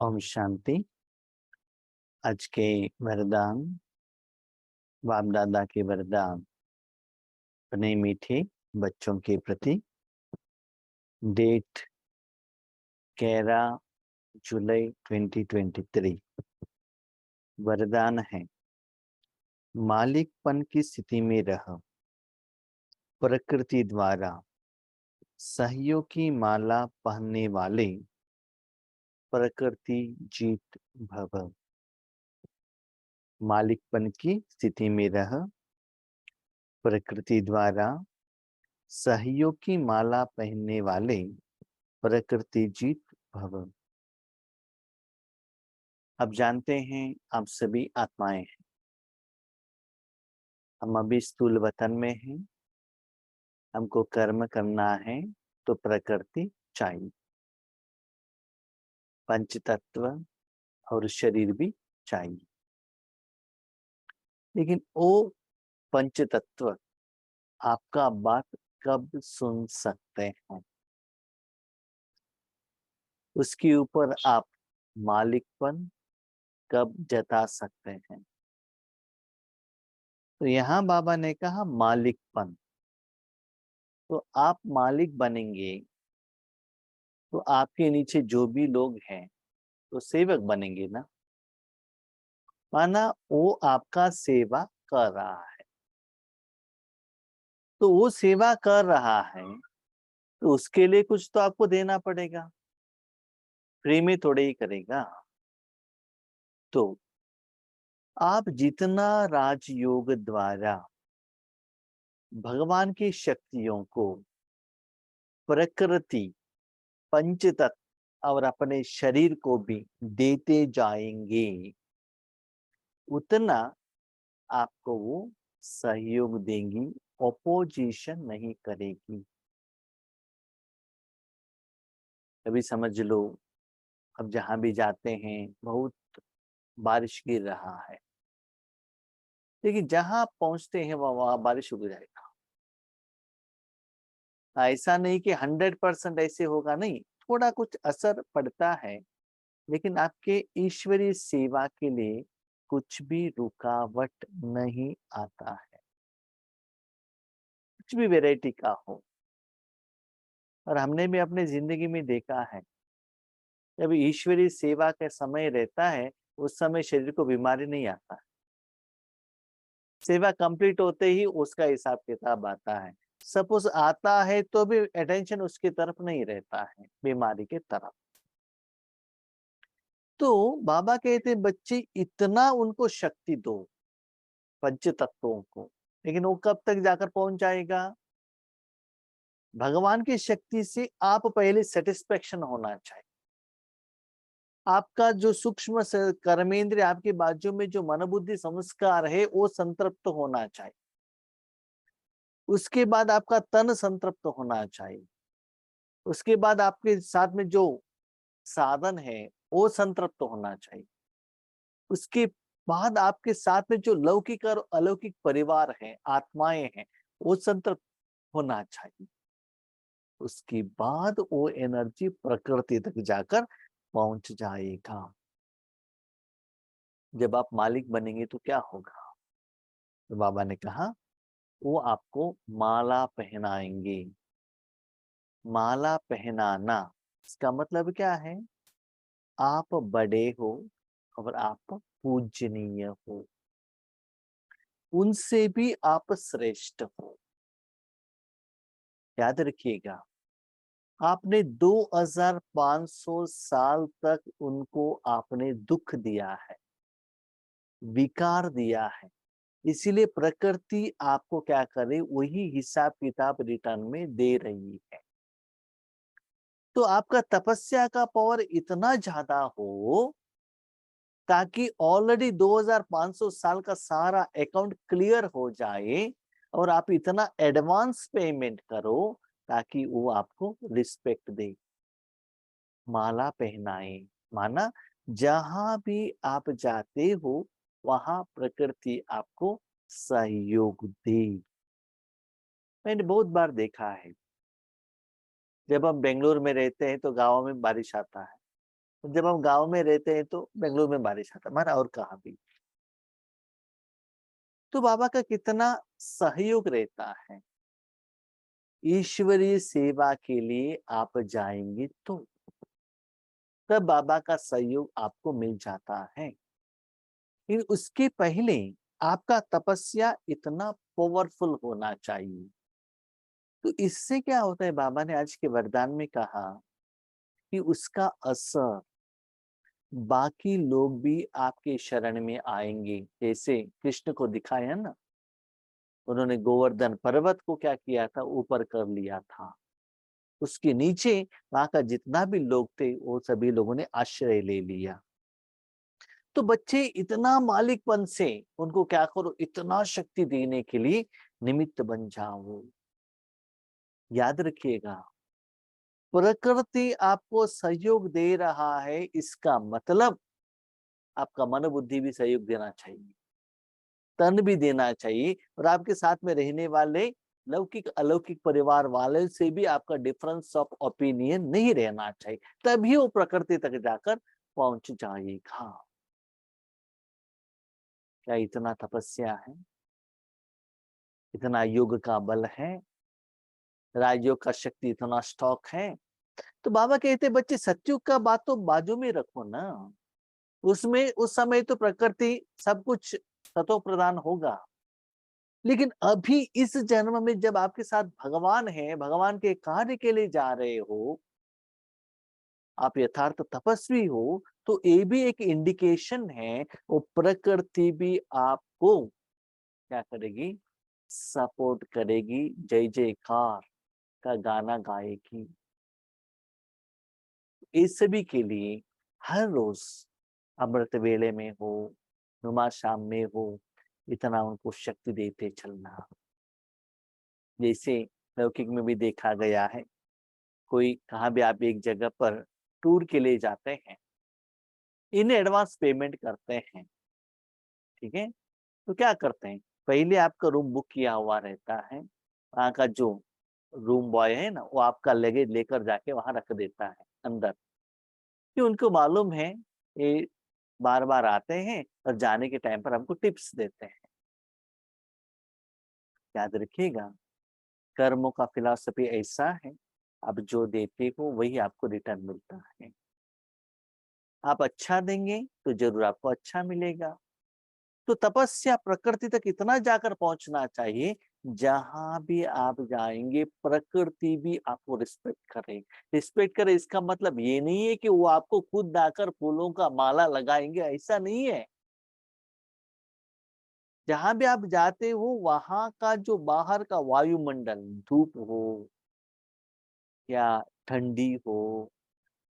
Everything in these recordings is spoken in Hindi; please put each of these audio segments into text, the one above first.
ओम शांति। आज के वरदान, बाप दादा के वरदान अपने मीठे बच्चों के प्रति। डेट 11 जुलाई 2023। वरदान है, मालिकपन की स्थिति में रह, प्रकृति द्वारा सहयोग की माला पहनने वाले, प्रकृति जीत भव। मालिकपन की स्थिति में रह, प्रकृति द्वारा सहयोग की माला पहनने वाले, प्रकृति जीत भव। अब जानते हैं आप सभी आत्माएं हैं। हम अभी स्थूल वतन में हैं। हमको कर्म करना है तो प्रकृति चाहिए, पंच तत्व और शरीर भी चाहिए। लेकिन वो पंच तत्व आपका बात कब सुन सकते हैं? उसके ऊपर आप मालिकपन कब जता सकते हैं? तो यहाँ बाबा ने कहा मालिकपन। तो आप मालिक बनेंगे तो आपके नीचे जो भी लोग हैं तो सेवक बनेंगे ना। माना वो आपका सेवा कर रहा है, तो वो सेवा कर रहा है तो उसके लिए कुछ तो आपको देना पड़ेगा, फ्री में थोड़े ही करेगा। तो आप जितना राजयोग द्वारा भगवान की शक्तियों को, प्रकृति, पंचतत्व और अपने शरीर को भी देते जाएंगे, उतना आपको वो सहयोग देंगी, ऑपोजिशन नहीं करेगी। अभी समझ लो, अब जहां भी जाते हैं बहुत बारिश गिर रहा है, लेकिन जहां आप पहुंचते हैं वहां बारिश रुक जाएगा। ऐसा नहीं कि 100% ऐसे होगा, नहीं, थोड़ा कुछ असर पड़ता है, लेकिन आपके ईश्वरीय सेवा के लिए कुछ भी रुकावट नहीं आता है, कुछ भी वैरायटी का हो। और हमने भी अपनी जिंदगी में देखा है, जब ईश्वरीय सेवा का समय रहता है उस समय शरीर को बीमारी नहीं आता। सेवा कंप्लीट होते ही उसका हिसाब किताब आता है। सपोज आता है तो भी अटेंशन उसकी तरफ नहीं रहता है, बीमारी के तरफ। तो बाबा कहते बच्चे इतना उनको शक्ति दो, पंच तत्वों को, लेकिन वो कब तक जाकर पहुंच जाएगा? भगवान की शक्ति से आप पहले सेटिस्फेक्शन होना चाहिए। आपका जो सूक्ष्म कर्मेंद्रिय, आपके बाजू में जो मन बुद्धि संस्कार है वो संतृप्त होना चाहिए। उसके बाद आपका तन संतृप्त होना चाहिए। उसके बाद आपके साथ में जो साधन है वो संतृप्त होना चाहिए। उसके बाद आपके साथ में जो लौकिक और अलौकिक परिवार है, आत्माएं हैं, वो संतृप्त होना चाहिए। उसके बाद वो एनर्जी प्रकृति तक जाकर पहुंच जाएगा। जब आप मालिक बनेंगे तो क्या होगा? तो बाबा ने कहा वो आपको माला पहनाएंगे। माला पहनाना, इसका मतलब क्या है? आप बड़े हो और आप पूजनीय हो, उनसे भी आप श्रेष्ठ हो। याद रखिएगा, आपने 2500 साल तक उनको आपने दुख दिया है, विकार दिया है। इसीलिए प्रकृति आपको क्या करे, वही हिसाब किताब रिटर्न में दे रही है। तो आपका तपस्या का पावर इतना ज्यादा हो ताकि ऑलरेडी 2500 साल का सारा अकाउंट क्लियर हो जाए और आप इतना एडवांस पेमेंट करो ताकि वो आपको रिस्पेक्ट दे, माला पहनाए। माना जहां भी आप जाते हो वहां प्रकृति आपको सहयोग दे। मैंने बहुत बार देखा है, जब हम बेंगलोर में रहते हैं तो गाँव में बारिश आता है, जब हम गांव में रहते हैं तो बेंगलुरु में बारिश आता है, हमारा और कहाँ भी। तो बाबा का कितना सहयोग रहता है। ईश्वरीय सेवा के लिए आप जाएंगे तो तब बाबा का सहयोग आपको मिल जाता है। लेकिन उसके पहले आपका तपस्या इतना पावरफुल होना चाहिए। तो इससे क्या होता है, बाबा ने आज के वरदान में कहा कि उसका असर बाकी लोग भी आपके शरण में आएंगे। जैसे कृष्ण को दिखाया ना, उन्होंने गोवर्धन पर्वत को क्या किया था, ऊपर कर लिया था। उसके नीचे वहां का जितना भी लोग थे वो सभी लोगों ने आश्रय ले लिया। तो बच्चे इतना मालिकपन से उनको क्या करो, इतना शक्ति देने के लिए निमित्त बन जाओ। याद रखिएगा, प्रकृति आपको सहयोग दे रहा है, इसका मतलब आपका मन बुद्धि भी सहयोग देना चाहिए, तन भी देना चाहिए। और आपके साथ में रहने वाले लौकिक अलौकिक परिवार वाले से भी आपका डिफरेंस ऑफ ओपिनियन नहीं रहना चाहिए, तभी वो प्रकृति तक जाकर पहुंच जाएगा। क्या इतना तपस्या है, इतना योग का बल है, राजयोग का शक्ति इतना स्टॉक है। तो बाबा कहते बच्चे सत्युग का बात तो बाजू में रखो ना, उसमें उस समय तो प्रकृति सब कुछ तत्व प्रदान होगा। लेकिन अभी इस जन्म में जब आपके साथ भगवान है, भगवान के कार्य के लिए जा रहे हो, आप यथार्थ तपस्वी हो, तो ये भी एक इंडिकेशन है, वो प्रकृति भी आपको क्या करेगी, सपोर्ट करेगी, जय जयकार का गाना गाएगी। इस सभी के लिए हर रोज अमृत वेले में हो, नुमा शाम में हो, इतना उनको शक्ति देते चलना। जैसे लौकिक में भी देखा गया है, कोई कहाँ भी आप एक जगह पर टूर के लिए जाते हैं, इन्हें एडवांस पेमेंट करते हैं, ठीक है। तो क्या करते हैं, पहले आपका रूम बुक किया हुआ रहता है, वहाँ का जो रूम बॉय है ना, वो आपका लगेज लेकर जाके वहां रख देता है अंदर, कि उनको मालूम है ये बार बार आते हैं और जाने के टाइम पर हमको टिप्स देते हैं। याद रखिएगा, कर्मों का फिलॉसफी ऐसा है, आप जो देते हो वही आपको रिटर्न मिलता है। आप अच्छा देंगे तो जरूर आपको अच्छा मिलेगा। तो तपस्या प्रकृति तक इतना जाकर पहुंचना चाहिए, जहां भी आप जाएंगे प्रकृति भी आपको रिस्पेक्ट करे। रिस्पेक्ट करे इसका मतलब ये नहीं है कि वो आपको खुद आकर फूलों का माला लगाएंगे, ऐसा नहीं है। जहां भी आप जाते हो वहां का जो बाहर का वायुमंडल, धूप हो या ठंडी हो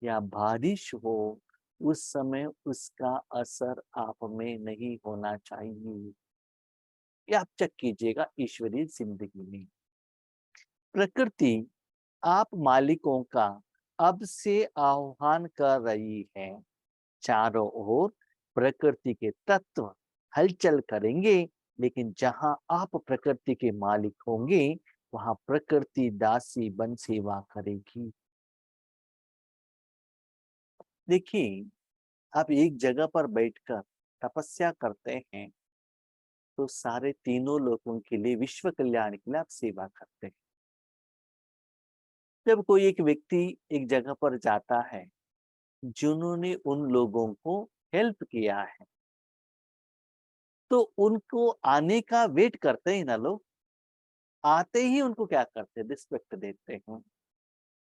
या बारिश हो, उस समय उसका असर आप में नहीं होना चाहिए। ये आप चेक कीजिएगा ईश्वरीय जिंदगी में। प्रकृति आप मालिकों का अब से आह्वान कर रही है। चारों ओर प्रकृति के तत्व हलचल करेंगे, लेकिन जहां आप प्रकृति के मालिक होंगे, वहां प्रकृति दासी बन सेवा करेगी। देखिए, आप एक जगह पर बैठकर तपस्या करते हैं तो सारे तीनों लोगों के लिए, विश्व कल्याण के लिए आप सेवा करते हैं। जब कोई एक व्यक्ति एक जगह पर जाता है जिन्होंने उन लोगों को हेल्प किया है, तो उनको आने का वेट करते हैं ना लोग, आते ही उनको क्या करते हैं, रिस्पेक्ट देते हैं,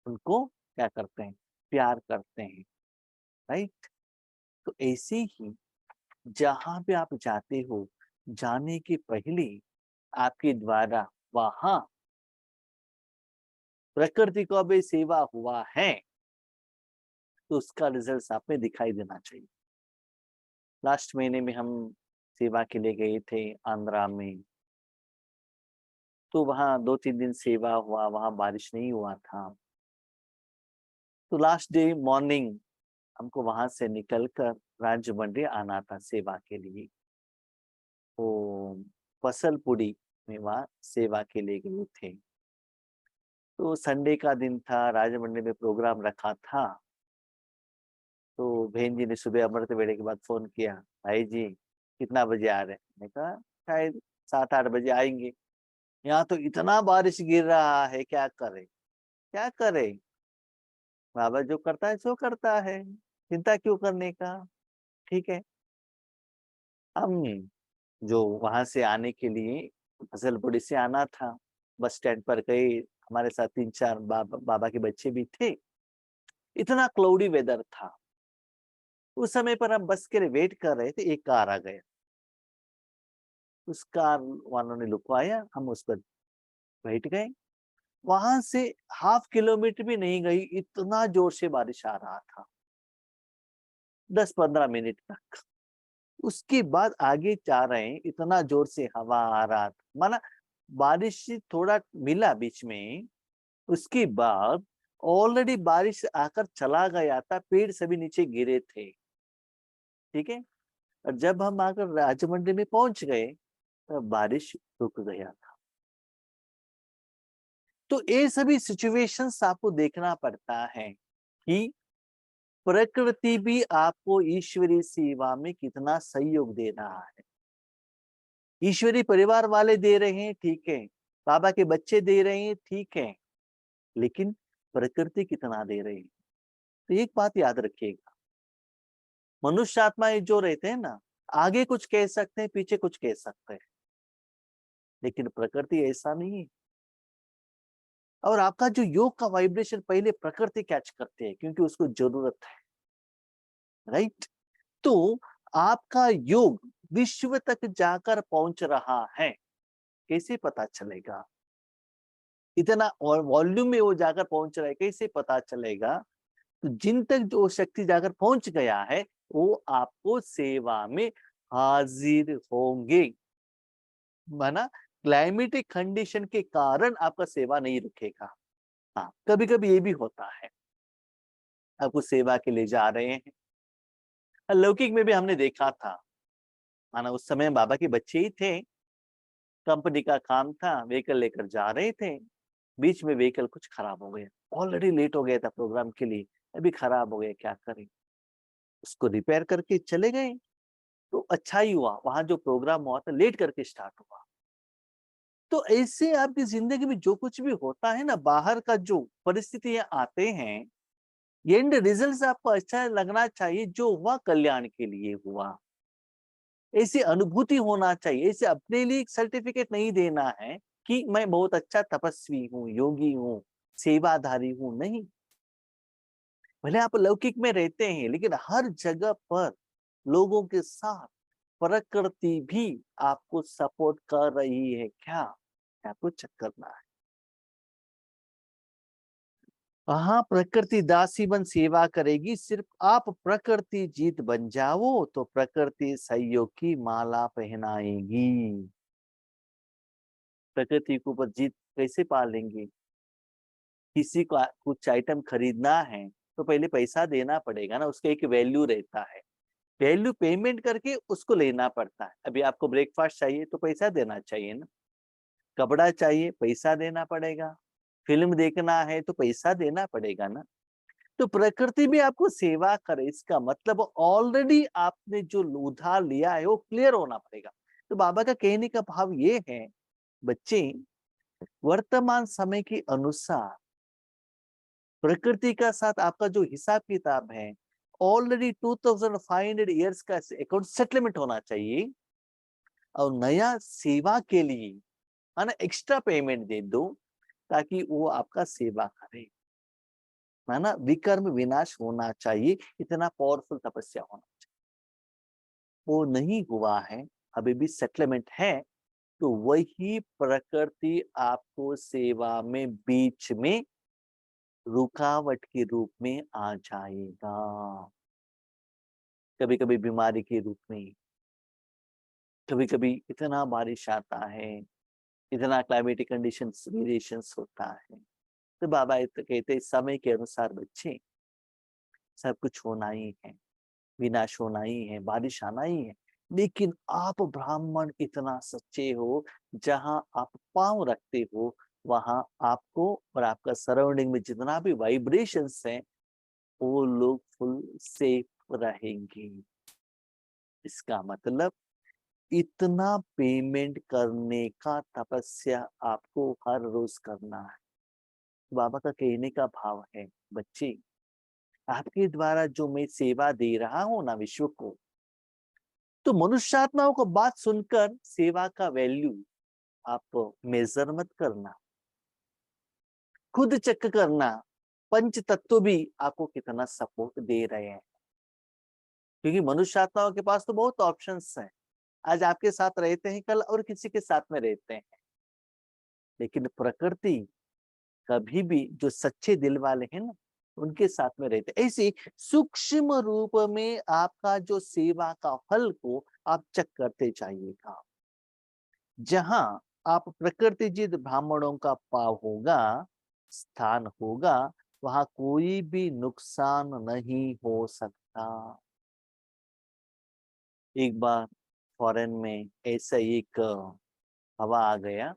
उनको क्या करते हैं, प्यार करते हैं, राइट। तो ऐसे ही जहां पे आप जाते हो, जाने के पहले आपके द्वारा वहां प्रकृति को भी सेवा हुआ है, तो उसका रिजल्ट आप में दिखाई देना चाहिए। लास्ट महीने में हम सेवा के लिए गए थे आंध्रा में, तो वहां 2-3 दिन सेवा हुआ, वहां बारिश नहीं हुआ था। तो लास्ट डे मॉर्निंग हमको वहां से निकलकर राजमंड्री आना था सेवा के लिए। तो पसलपुरी में वहां सेवा के लिए गए थे। तो संडे का दिन था, राजमंड्री में प्रोग्राम रखा था। तो बहन जी ने सुबह अमृत वेले के बाद फोन किया, भाई जी कितना बजे आ रहे हैं? मैंने कहा शायद 7-8 बजे आएंगे। यहाँ तो इतना बारिश गिर रहा है, क्या करे क्या करे। बाबा जो करता है सो करता है, चिंता क्यों करने का। ठीक है। हम जो वहां से आने के लिए फसलपुरी से आना था, बस स्टैंड पर गए। हमारे साथ 3-4 बाबा के बच्चे भी थे। इतना क्लाउडी वेदर था। उस समय पर हम बस के लिए वेट कर रहे थे, एक कार आ गया। उस कार वालों ने लुकवाया, हम उस पर बैठ गए। वहां से हाफ किलोमीटर भी नहीं गई, इतना जोर से बारिश आ रहा था, 10-15 मिनट तक। उसके बाद आगे जा रहे हैं, इतना जोर से हवा आ रहा था, माना बारिश थोड़ा मिला बीच में। उसके बाद ऑलरेडी बारिश आकर चला गया था, पेड़ सभी नीचे गिरे थे। ठीक है। और जब हम आकर राजमंड्री में पहुंच गए, तब बारिश रुक गया था। तो ये सभी सिचुएशंस आपको देखना पड़ता है कि प्रकृति भी आपको ईश्वरीय सेवा में कितना सहयोग दे रहा है। ईश्वरीय परिवार वाले दे रहे हैं, ठीक है, बाबा के बच्चे दे रहे हैं, ठीक है, लेकिन प्रकृति कितना दे रही है। तो एक बात याद रखिएगा, मनुष्य आत्माएं जो रहते हैं ना, आगे कुछ कह सकते हैं, पीछे कुछ कह सकते हैं, लेकिन प्रकृति ऐसा नहीं है। और आपका जो योग का वाइब्रेशन पहले प्रकृति कैच करते हैं, क्योंकि उसको जरूरत है। राइट। तो आपका योग विश्व तक जाकर पहुंच रहा है, कैसे पता चलेगा? इतना और वॉल्यूम में वो जाकर पहुंच रहा है, कैसे पता चलेगा? तो जिन तक जो शक्ति जाकर पहुंच गया है, वो आपको सेवा में हाजिर होंगे। माना क्लाइमेटिक कंडीशन के कारण आपका सेवा नहीं रुकेगा। हाँ, कभी कभी ये भी होता है, आपको सेवा के लिए जा रहे हैं। लौकिक में भी हमने देखा था, माना उस समय बाबा के बच्चे ही थे, कंपनी का काम था, व्हीकल लेकर जा रहे थे, बीच में व्हीकल कुछ खराब हो गया। ऑलरेडी लेट हो गया था प्रोग्राम के लिए, अभी खराब हो गया, क्या करें। उसको रिपेयर करके चले गए, तो अच्छा ही हुआ, वहां जो प्रोग्राम हुआ था लेट करके स्टार्ट हुआ। तो ऐसे आपकी जिंदगी में जो कुछ भी होता है ना, बाहर का जो परिस्थितियां आते हैं, एंड रिजल्ट आपको अच्छा लगना चाहिए, जो हुआ कल्याण के लिए हुआ, ऐसी अनुभूति होना चाहिए। ऐसे अपने लिए सर्टिफिकेट नहीं देना है कि मैं बहुत अच्छा तपस्वी हूँ, योगी हूँ, सेवाधारी हूँ, नहीं। भले आप लौकिक में रहते हैं, लेकिन हर जगह पर लोगों के साथ प्रकृति भी आपको सपोर्ट कर रही है क्या, आपको चेक करना है। हाँ, प्रकृति दासी बन सेवा करेगी, सिर्फ आप प्रकृति जीत बन जाओ तो प्रकृति सहयोग की माला पहनाएगी। प्रकृति के ऊपर जीत कैसे पालेंगे? किसी को कुछ आइटम खरीदना है तो पहले पैसा देना पड़ेगा ना, उसका एक वैल्यू रहता है, वैल्यू पेमेंट करके उसको लेना पड़ता है। अभी आपको ब्रेकफास्ट चाहिए तो पैसा देना चाहिए ना, कपड़ा चाहिए पैसा देना पड़ेगा, फिल्म देखना है तो पैसा देना पड़ेगा ना। तो प्रकृति भी आपको सेवा करे, इसका मतलब ऑलरेडी आपने जो उधार लिया है वो क्लियर होना पड़ेगा। तो बाबा का कहने का भाव ये है, बच्चे वर्तमान समय के अनुसार प्रकृति का साथ आपका जो हिसाब किताब है, ऑलरेडी 2500 ईयर्स का अकाउंट सेटलमेंट होना चाहिए। और नया सेवा के लिए है ना, एक्स्ट्रा पेमेंट दे दो, ताकि वो आपका सेवा करे। है ना, विकर्म विनाश होना चाहिए, इतना पावरफुल तपस्या होना चाहिए। वो नहीं हुआ है, अभी भी सेटलमेंट है, तो वही प्रकृति आपको सेवा में बीच में रुकावट के रूप में आ जाएगा, कभी कभी बीमारी के रूप में, कभी कभी इतना बारिश आता है, इतना क्लाइमेटिक कंडीशंस वेरिएशंस होता है। तो बाबा कहते समय के अनुसार बच्चे सब कुछ होना ही है, विनाश होना ही है, बारिश आना ही है। लेकिन आप ब्राह्मण इतना सच्चे हो, जहां आप पांव रखते हो वहां आपको और आपका सराउंडिंग में जितना भी वाइब्रेशंस हैं, वो लोग फुल सेफ रहेंगे। इसका मतलब इतना पेमेंट करने का तपस्या आपको हर रोज करना है। बाबा का कहने का भाव है, बच्चे आपके द्वारा जो मैं सेवा दे रहा हूं ना विश्व को, तो मनुष्यात्माओं को बात सुनकर सेवा का वैल्यू आप मेजर मत करना, खुद चेक करना पंच तत्व भी आपको कितना सपोर्ट दे रहे हैं। क्योंकि मनुष्यात्माओं के पास तो बहुत ऑप्शंस हैं। आज आपके साथ रहते हैं, कल और किसी के साथ में रहते हैं, लेकिन प्रकृति कभी भी जो सच्चे दिल वाले हैं ना, उनके साथ में रहते। ऐसे सूक्ष्म रूप में आपका जो सेवा का फल को आप चेक करते जाइएगा। जहां आप प्रकृति जित ब्राह्मणों का पाव होगा, स्थान होगा, वहां कोई भी नुकसान नहीं हो सकता। एक बार फॉरेन में ऐसा एक हवा आ गया,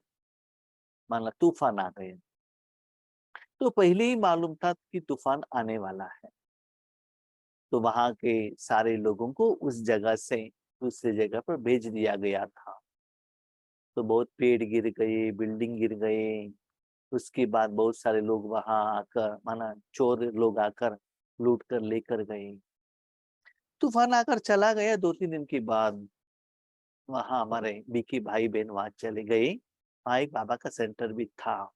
माना तूफान आ गया, तो पहले ही मालूम था कि तूफान आने वाला है। तो वहां के सारे लोगों को उस जगह से दूसरी जगह पर भेज दिया गया था। तो बहुत पेड़ गिर गए, बिल्डिंग गिर गए। उसके बाद बहुत सारे लोग वहां आकर, माना चोर लोग आकर लूट कर लेकर गए। तूफान आकर चला गया। 2-3 दिन के बाद वहां हमारे बीकी भाई बहन वहां चले गए। वहां एक बाबा का सेंटर भी था।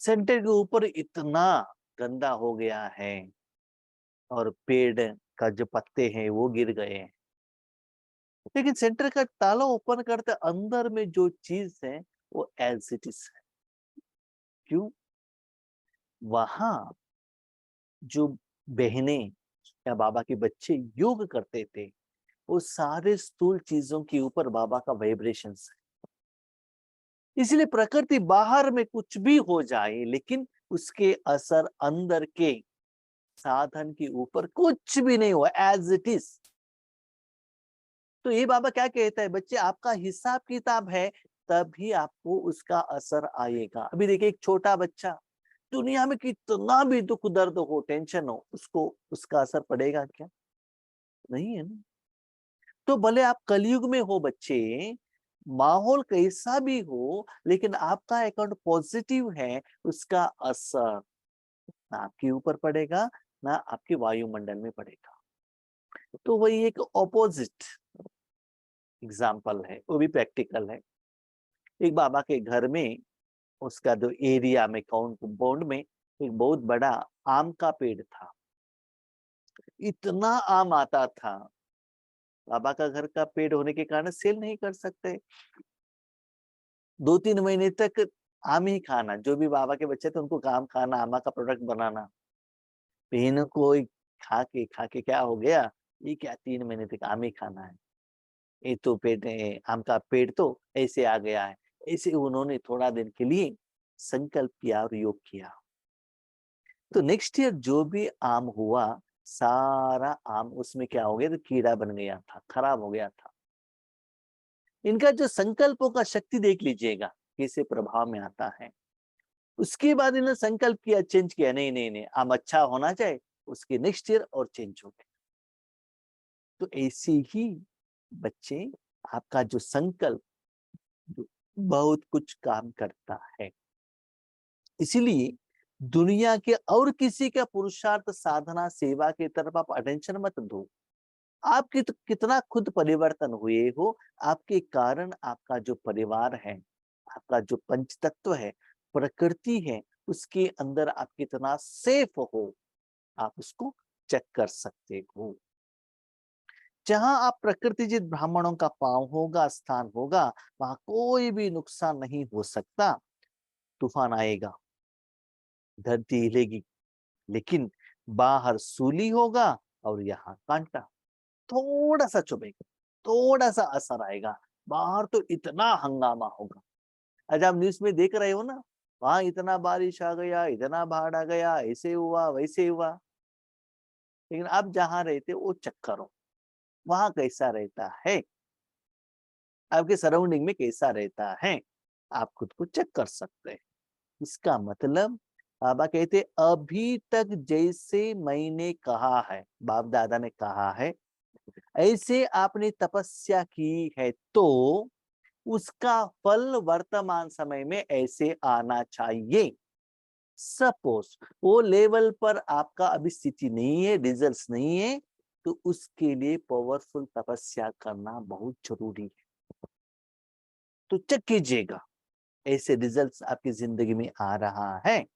सेंटर के ऊपर इतना गंदा हो गया है, और पेड़ का जो पत्ते हैं वो गिर गए हैं। लेकिन सेंटर का ताला ओपन करते अंदर में जो चीज है वो एज इट इज है। क्यों? वहां जो बहनें या बाबा के बच्चे योग करते थे, वो सारे स्थूल चीजों के ऊपर बाबा का वाइब्रेशन है। इसलिए प्रकृति बाहर में कुछ भी हो जाए, लेकिन उसके असर अंदर के साधन के ऊपर कुछ भी नहीं हुआ, एज इट इज। तो ये बाबा क्या कहता है, बच्चे आपका हिसाब किताब है, तभी आपको उसका असर आएगा। अभी देखिए, एक छोटा बच्चा, दुनिया में कितना भी दुख दर्द हो, टेंशन हो, उसको उसका असर पड़ेगा क्या? नहीं है ना। तो भले आप कलयुग में हो बच्चे, माहौल कैसा भी हो, लेकिन आपका अकाउंट पॉजिटिव है, उसका असर ना आपके ऊपर पड़ेगा, ना आपके वायुमंडल में पड़ेगा। तो वही एक ऑपोजिट एग्जाम्पल है, वो भी प्रैक्टिकल है। एक बाबा के घर में, उसका जो एरिया में कंपाउंड में एक बहुत बड़ा आम का पेड़ था। इतना आम आता था, बाबा का घर का पेड़ होने के कारण सेल नहीं कर सकते। 2-3 महीने तक आम ही खाना, जो भी बाबा के बच्चे थे उनको काम खाना, आमा का प्रोडक्ट बनाना। बहनों को खा के क्या हो गया, ये क्या 3 महीने तक आम ही खाना है, ये तो पेट आम का पेड़ तो ऐसे आ गया है। ऐसे उन्होंने थोड़ा दिन के लिए संकल्प किया और योग किया। तो नेक्स्ट ईयर जो भी आम हुआ, सारा आम उसमें क्या हो गया, तो कीड़ा बन गया था, खराब हो गया था। इनका जो संकल्पों का शक्ति देख लीजिएगा कैसे प्रभाव में आता है। उसके बाद इन्होंने संकल्प किया, चेंज किया, नहीं नहीं नहीं, आम अच्छा होना चाहिए। उसके नेक्स्ट ईयर और चेंज हो गया। तो ऐसे ही बच्चे, आपका जो संकल्प बहुत कुछ काम करता है। इसीलिए दुनिया के और किसी का पुरुषार्थ, साधना, सेवा की तरफ आप अटेंशन मत दो। आप कितना खुद परिवर्तन हुए हो, आपके कारण आपका जो परिवार है, आपका जो पंच तत्व है, प्रकृति है, उसके अंदर आप कितना सेफ हो, आप उसको चेक कर सकते हो। जहां आप प्रकृति जित ब्राह्मणों का पांव होगा, स्थान होगा, वहां कोई भी नुकसान नहीं हो सकता। तूफान आएगा, धरती हिलेगी, लेकिन बाहर सूली होगा और यहाँ कांटा, थोड़ा सा चुभेगा, थोड़ा सा असर आएगा। बाहर तो इतना हंगामा होगा। आज आप न्यूज में देख रहे हो ना, वहां इतना बारिश आ गया, इतना बाढ़ आ गया, ऐसे हुआ वैसे हुआ। लेकिन आप जहां रहते हो वो चेक करो, वहां कैसा रहता है, आपके सराउंडिंग में कैसा रहता है, आप खुद को चेक कर सकते हैं। इसका मतलब बाबा कहते अभी तक जैसे मैंने कहा है, बाप दादा ने कहा है, ऐसे आपने तपस्या की है तो उसका फल वर्तमान समय में ऐसे आना चाहिए। सपोज वो लेवल पर आपका अभी स्थिति नहीं है, रिजल्ट्स नहीं है, तो उसके लिए पावरफुल तपस्या करना बहुत जरूरी है। तो चेक कीजिएगा, ऐसे रिजल्ट्स आपकी जिंदगी में आ रहा है।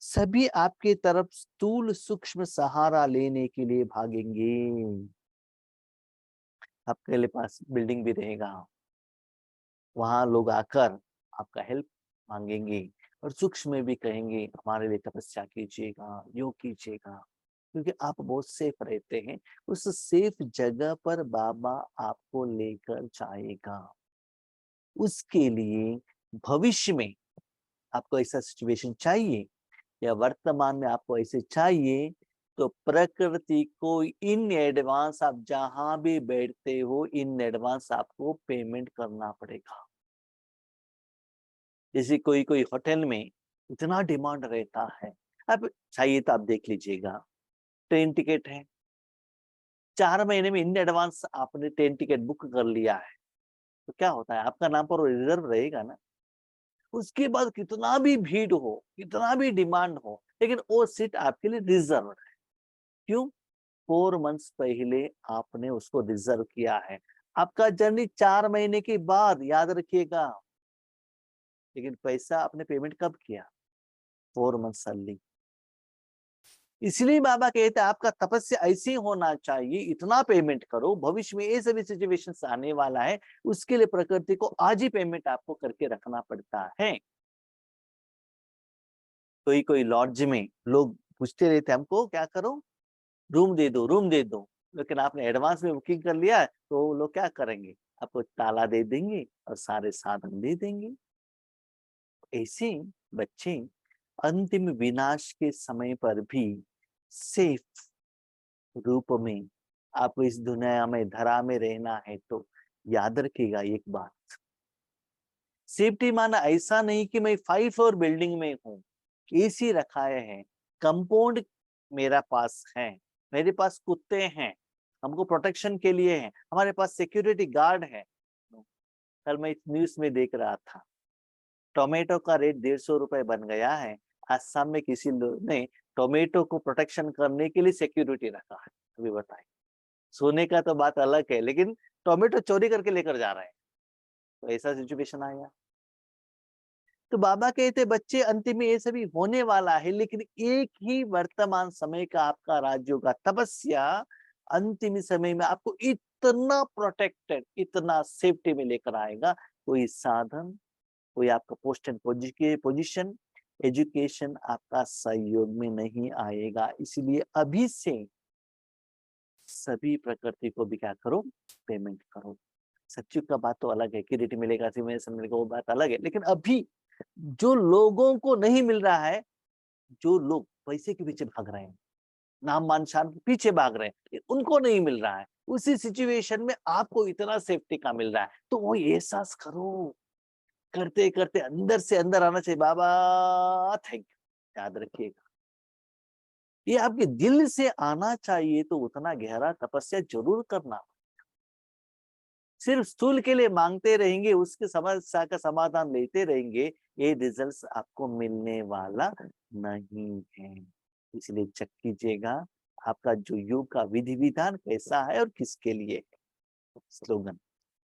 सभी आपके तरफ स्थूल सूक्ष्म सहारा लेने के लिए भागेंगे। आपके पास बिल्डिंग भी रहेगा, वहां लोग आकर आपका हेल्प मांगेंगे और सूक्ष्म में भी कहेंगे हमारे लिए तपस्या कीजिएगा, योग कीजिएगा, क्योंकि आप बहुत सेफ रहते हैं। उस सेफ जगह पर बाबा आपको लेकर जाएगा। उसके लिए भविष्य में आपको ऐसा सिचुएशन चाहिए या वर्तमान में आपको ऐसे चाहिए, तो प्रकृति को इन एडवांस आप जहां भी बैठते हो, इन एडवांस आपको पेमेंट करना पड़ेगा। जैसे कोई कोई होटल में इतना डिमांड रहता है, अब चाहिए तो आप देख लीजिएगा, ट्रेन टिकट है, 4 महीने में इन एडवांस आपने ट्रेन टिकट बुक कर लिया है, तो क्या होता है, आपका नाम पर रिजर्व रहेगा ना। उसके बाद कितना भी भीड़ हो, कितना भी डिमांड हो, लेकिन वो सीट आपके लिए रिजर्व है। क्यों? 4 मंथ्स पहले आपने उसको रिजर्व किया है। आपका जर्नी 4 महीने के बाद, याद रखिएगा, लेकिन पैसा आपने पेमेंट कब किया? 4 मंथ्स अर्ली। इसलिए बाबा कहते हैं आपका तपस्या ऐसी होना चाहिए, इतना पेमेंट करो, भविष्य में ये सभी सिचुएशन आने वाला है, उसके लिए प्रकृति को आज ही पेमेंट आपको करके रखना पड़ता है। कोई कोई लॉड्ज में लोग पूछते रहते हमको क्या करो, रूम दे दो, रूम दे दो, लेकिन आपने एडवांस में बुकिंग कर लिया है, तो वो लोग क्या करेंगे, आपको ताला दे देंगे और सारे साधन दे देंगे। ऐसे बच्चे अंतिम विनाश के समय पर भी सेफ रूप में आपको इस दुनिया में धरा में रहना है, तो याद रखिएगा एक बात, सेफ्टी माना ऐसा नहीं कि मैं 5 फ्लोर बिल्डिंग में हूँ, एसी रखाए हैं, कंपाउंड मेरा पास है, मेरे पास कुत्ते हैं, हमको प्रोटेक्शन के लिए है, हमारे पास सिक्योरिटी गार्ड है। कल मैं न्यूज में देख रहा था, टोमेटो का रेट 150 रुपए बन गया है। असम में किसी लोग ने टोमेटो को प्रोटेक्शन करने के लिए सिक्योरिटी रखा है। अभी बताइए, सोने का तो बात अलग है, लेकिन टोमेटो चोरी करके लेकर जा रहे हैं, तो ऐसा सिचुएशन आएगा। तो बाबा कहते बच्चे अंतिम में ये सभी होने वाला है, लेकिन एक ही वर्तमान समय का आपका राजयोग का तपस्या अंतिम समय में आपको इतना प्रोटेक्टेड, इतना सेफ्टी में लेकर आएगा। कोई साधन, कोई आपका पोस्ट एंड पोजीशन, एजुकेशन आपका सहयोग में नहीं आएगा। इसलिए अभी से सभी प्रकृति को भी क्या करो, पेमेंट करो। सच्ची का बात तो अलग है, क्रेडिट मिलेगा, सिमुलेशन मिलेगा, वो बात अलग है, लेकिन अभी जो लोगों को नहीं मिल रहा है, जो लोग पैसे के पीछे भाग रहे हैं, नाम मान शान के पीछे भाग रहे हैं, उनको नहीं मिल रहा है, उसी सिचुएशन में आपको इतना सेफ्टी का मिल रहा है, तो वो एहसास करो। करते करते अंदर से अंदर आना चाहिए, बाबा थैंक यू, याद रखिएगा, ये आपके दिल से आना चाहिए। तो उतना गहरा तपस्या जरूर करना। सिर्फ स्थूल के लिए मांगते रहेंगे, उसके समस्या का समाधान लेते रहेंगे, ये रिजल्ट्स आपको मिलने वाला नहीं है। इसलिए चेक कीजिएगा आपका जो योग का विधि विधान कैसा है और किसके लिए है। स्लोगन,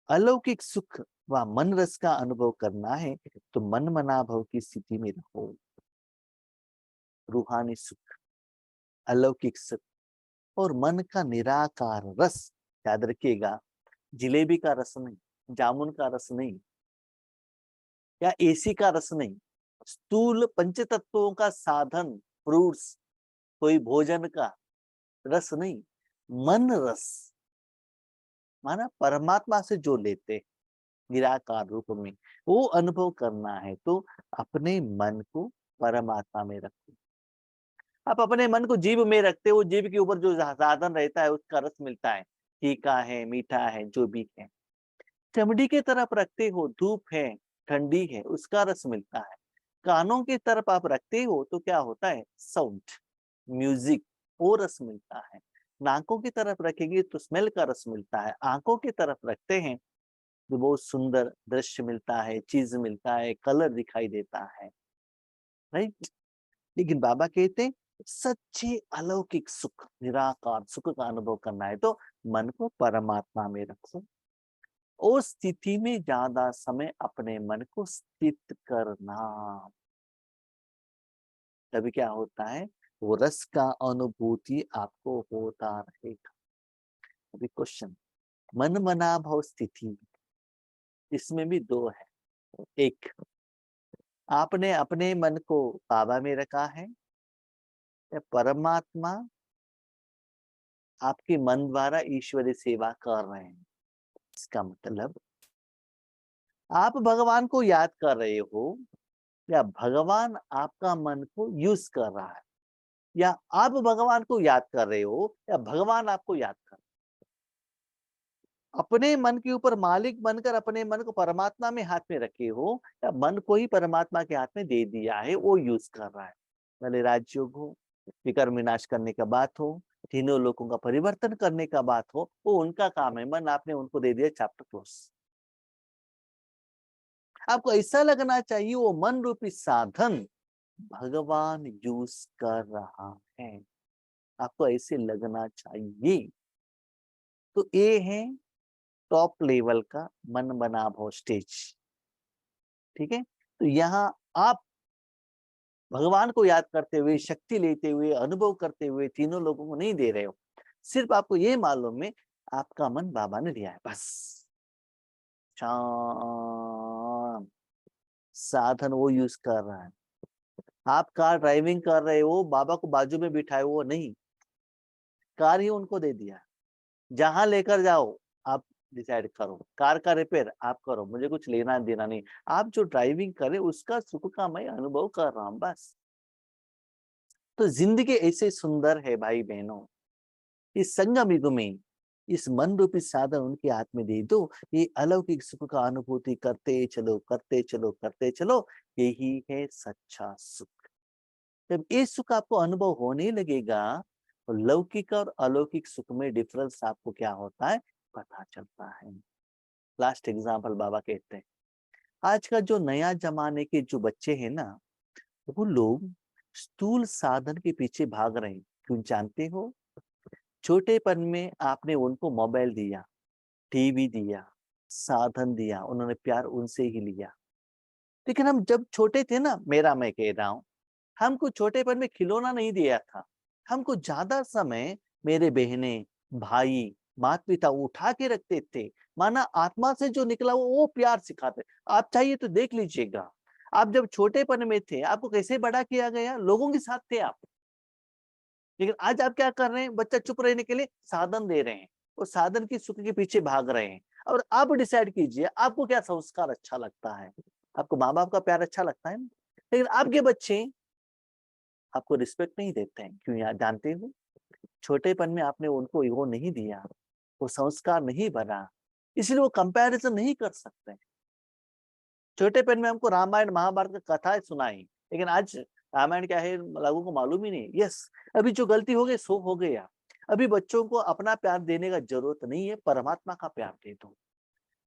अलौकिक सुख व मन रस का अनुभव करना है तो मन मना भाव की स्थिति में रहो। रूहानी सुख, अलौकिक सुख और मन का निराकार रस, याद रखिएगा, जिलेबी का रस नहीं, जामुन का रस नहीं, या एसी का रस नहीं, स्थूल पंच तत्वों का साधन, फ्रूट्स, कोई भोजन का रस नहीं, मन रस माना परमात्मा से जो लेते निराकार रूप में, वो अनुभव करना है तो अपने मन को परमात्मा में रखो। आप अपने मन को जीभ में रखते हो, जीभ के ऊपर जो साधन रहता है उसका रस मिलता है, तीखा है, मीठा है, जो भी है। चमड़ी के तरफ रखते हो, धूप है, ठंडी है, उसका रस मिलता है। कानों की तरफ आप रखते हो तो क्या होता है, साउंड, म्यूजिक, वो रस मिलता है। नाकों की तरफ रखेंगे तो स्मेल का रस मिलता है। आंखों की तरफ रखते हैं तो बहुत सुंदर दृश्य मिलता है, चीज मिलता है, कलर दिखाई देता है, राइट। लेकिन बाबा कहते हैं सच्चे अलौकिक सुख, निराकार सुख का अनुभव करना है तो मन को परमात्मा में रखो। उस स्थिति में ज्यादा समय अपने मन को स्थित करना, तभी क्या होता है, वो रस का अनुभूति आपको होता रहेगा। अभी क्वेश्चन, मन मना भाव स्थिति, इसमें भी दो है। एक, आपने अपने मन को बाबा में रखा है या परमात्मा आपके मन द्वारा ईश्वरी सेवा कर रहे हैं। इसका मतलब आप भगवान को याद कर रहे हो या भगवान आपका मन को यूज कर रहा है, या आप भगवान को याद कर रहे हो या भगवान आपको याद कर रहा है। अपने मन के ऊपर मालिक बनकर अपने मन को परमात्मा में हाथ में रखे हो या मन को ही परमात्मा के हाथ में दे दिया है, वो यूज कर रहा है। भले राजयोग हो, विकर्म विनाश करने का बात हो, तीनों लोगों का परिवर्तन करने का बात हो, वो उनका काम है। मन आपने उनको दे दिया, चैप्टर क्लोज। आपको ऐसा लगना चाहिए वो मन रूपी साधन भगवान यूज कर रहा है, आपको ऐसे लगना चाहिए। तो ये है टॉप लेवल का मन बना भाव स्टेज, ठीक है। तो यहाँ आप भगवान को याद करते हुए, शक्ति लेते हुए, अनुभव करते हुए तीनों लोगों को नहीं दे रहे हो। सिर्फ आपको ये मालूम है आपका मन बाबा ने दिया है, बस। शांत साधन वो यूज कर रहा है। आप कार ड्राइविंग कर रहे हो, बाबा को बाजू में बिठाए हो नहीं, कार ही उनको दे दिया। जहां लेकर जाओ आप डिसाइड करो, कार का रिपेयर आप करो, मुझे कुछ लेना देना नहीं। आप जो ड्राइविंग करे उसका सुख का मैं अनुभव कर रहा हूं, बस। तो जिंदगी ऐसे सुंदर है भाई बहनों, इस संगम युग में इस मन रूपी साधन उनके हाथ में दे दो, ये अलौकिक सुख का अनुभूति करते चलो, करते चलो, करते चलो। यही है सच्चा सुख। जब ये सुख आपको अनुभव होने लगेगा तो लौकिक और अलौकिक सुख में डिफरेंस आपको क्या होता है पता चलता है। लास्ट एग्जाम्पल बाबा कहते हैं, आज का जो नया जमाने के जो बच्चे हैं ना, वो लोग स्थूल साधन के पीछे भाग रहे हैं। क्यों जानते हो? छोटेपन में आपने उनको मोबाइल दिया, टीवी दिया, साधन दिया, उन्होंने प्यार उनसे ही लिया। लेकिन हम जब छोटे थे ना, मेरा मैं कह रहा हूं, हमको छोटेपन में खिलौना नहीं दिया था। हमको ज्यादा समय मेरे बहने, भाई, माता पिता उठा के रखते थे। माना आत्मा से जो निकला वो प्यार सिखाते। आप चाहिए तो देख लीजिएगा, आप जब छोटेपन में थे आपको कैसे बड़ा किया गया, लोगों के साथ थे आप। लेकिन आज आप क्या कर रहे हैं, बच्चा चुप रहने के लिए साधन दे रहे हैं और साधन की सुख के पीछे भाग रहे हैं। और आप डिसाइड कीजिए आपको क्या संस्कार अच्छा लगता है। आपको माँ बाप का प्यार अच्छा लगता है ना, लेकिन आपके बच्चे आपको रिस्पेक्ट नहीं देते हैं। क्यों? यार जानते हो, छोटेपन में आपने उनको वो नहीं दिया, वो संस्कार नहीं बना, इसलिए वो कंपैरिजन नहीं कर सकते। छोटेपन में हमको रामायण महाभारत का कथाएं सुनाई, लेकिन आज रामायण क्या है लोगों को मालूम ही नहीं। यस, अभी जो गलती हो गई सो हो गया। अभी बच्चों को अपना प्यार देने का जरूरत नहीं है, परमात्मा का प्यार दे दो।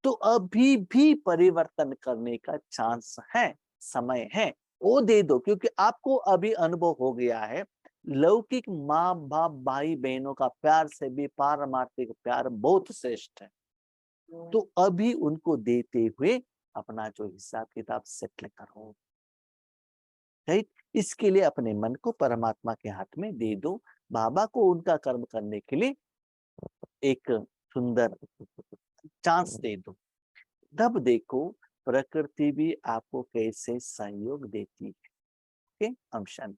तो अभी भी परिवर्तन करने का चांस है, समय है, वो दे दो। क्योंकि आपको अभी अनुभव हो गया है लौकिक माँ बाप भाई बहनों का प्यार से भी पारमार्थिक प्यार बहुत श्रेष्ठ है। तो अभी उनको देते हुए अपना जो हिसाब किताब सेटल करो, राइट। इसके लिए अपने मन को परमात्मा के हाथ में दे दो, बाबा को उनका कर्म करने के लिए एक सुंदर चांस दे दो। तब देखो प्रकृति भी आपको कैसे सहयोग देती है। ओके, हम शांति।